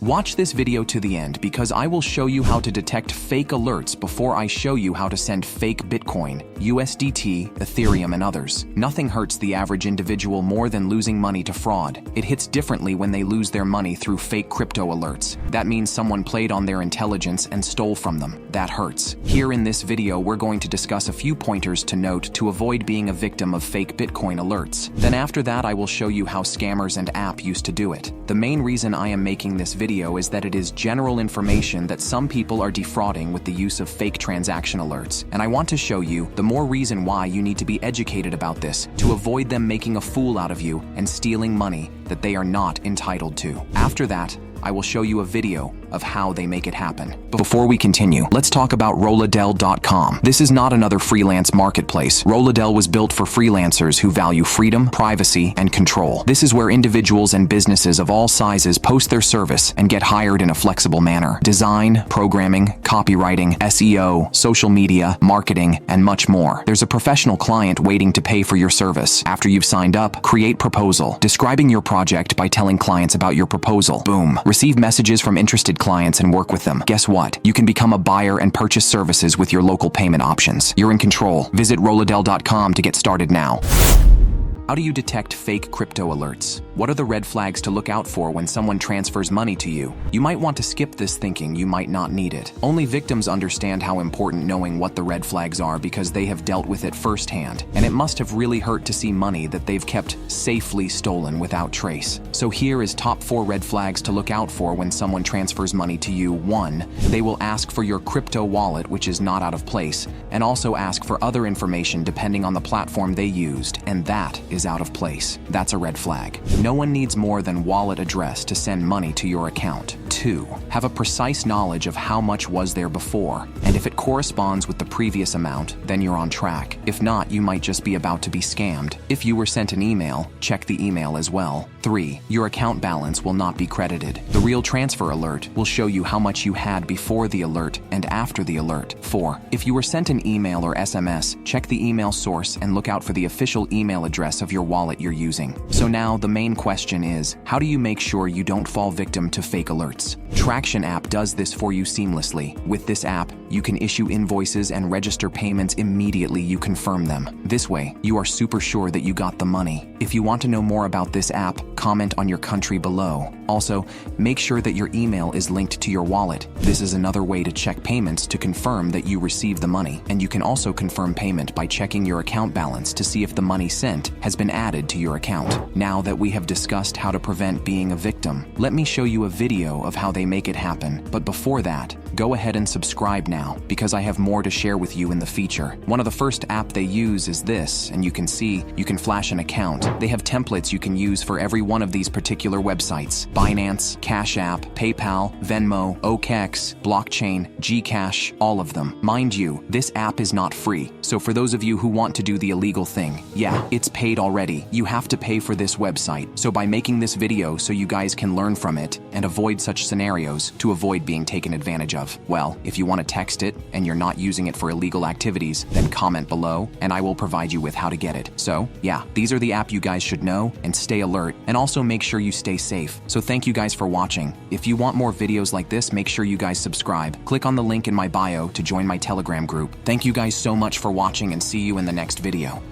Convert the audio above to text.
Watch this video to the end because I will show you how to detect fake alerts before I show you how to send fake Bitcoin, USDT, Ethereum, and others. Nothing hurts the average individual more than losing money to fraud. It hits differently when they lose their money through fake crypto alerts. That means someone played on their intelligence and stole from them. That hurts. Here in this video, we're going to discuss a few pointers to note to avoid being a victim of fake Bitcoin alerts. Then after that, I will show you how scammers and app used to do it. The main reason I am making this video is that it is general information that some people are defrauding with the use of fake transaction alerts, and I want to show you the more reason why you need to be educated about this to avoid them making a fool out of you and stealing money that they are not entitled to. After that, I will show you a video of how they make it happen. Before we continue, let's talk about Rolladell.com. This is not another freelance marketplace. Rolladell was built for freelancers who value freedom, privacy, and control. This is where individuals and businesses of all sizes post their service and get hired in a flexible manner. Design, programming, copywriting, SEO, social media, marketing, and much more. There's a professional client waiting to pay for your service. After you've signed up, create proposal, describing your project by telling clients about your proposal. Boom. Receive messages from interested clients and work with them. Guess what? You can become a buyer and purchase services with your local payment options. You're in control. Visit Rolladell.com to get started now. How do you detect fake crypto alerts? What are the red flags to look out for when someone transfers money to you? You might want to skip this thinking you might not need it. Only victims understand how important knowing what the red flags are because they have dealt with it firsthand, and it must have really hurt to see money that they've kept safely stolen without trace. So here is top 4 red flags to look out for when someone transfers money to you. 1. They will ask for your crypto wallet, which is not out of place, and also ask for other information depending on the platform they used, and that is out of place. That's a red flag. No one needs more than wallet address to send money to your account. 2. Have a precise knowledge of how much was there before, and if it corresponds with the previous amount, then you're on track. If not, you might just be about to be scammed. If you were sent an email, check the email as well. 3. Your account balance will not be credited. The real transfer alert will show you how much you had before the alert and after the alert. 4. If you were sent an email or SMS, check the email source and look out for the official email address of your wallet you're using. So now the main question is, how do you make sure you don't fall victim to fake alerts? Traction app does this for you seamlessly. With this app, you can issue invoices and register payments immediately you confirm them. This way, you are super sure that you got the money. If you want to know more about this app, comment on your country below. Also, make sure that your email is linked to your wallet. This is another way to check payments to confirm that you received the money, and you can also confirm payment by checking your account balance to see if the money sent has been added to your account. Now that we have discussed how to prevent being a victim, let me show you a video of how they make it happen. But before that, go ahead and subscribe now because I have more to share with you in the feature. One of the first app they use is this, and you can see you can flash an account. They have templates you can use for every one of these particular websites: Binance, Cash App, PayPal, Venmo, OKEx, Blockchain, Gcash, all of them. Mind you, this app is not free. So for those of you who want to do the illegal thing, yeah, it's paid already. You have to pay for this website. So by making this video so you guys can learn from it and avoid such scenarios to avoid being taken advantage of, well, if you want to text it and you're not using it for illegal activities, then comment below and I will provide you with how to get it. So yeah, these are the app you guys should know and stay alert, and also make sure you stay safe. So thank you guys for watching. If you want more videos like this, make sure you guys subscribe. Click on the link in my bio to join my Telegram group. Thank you guys so much for watching and see you in the next video.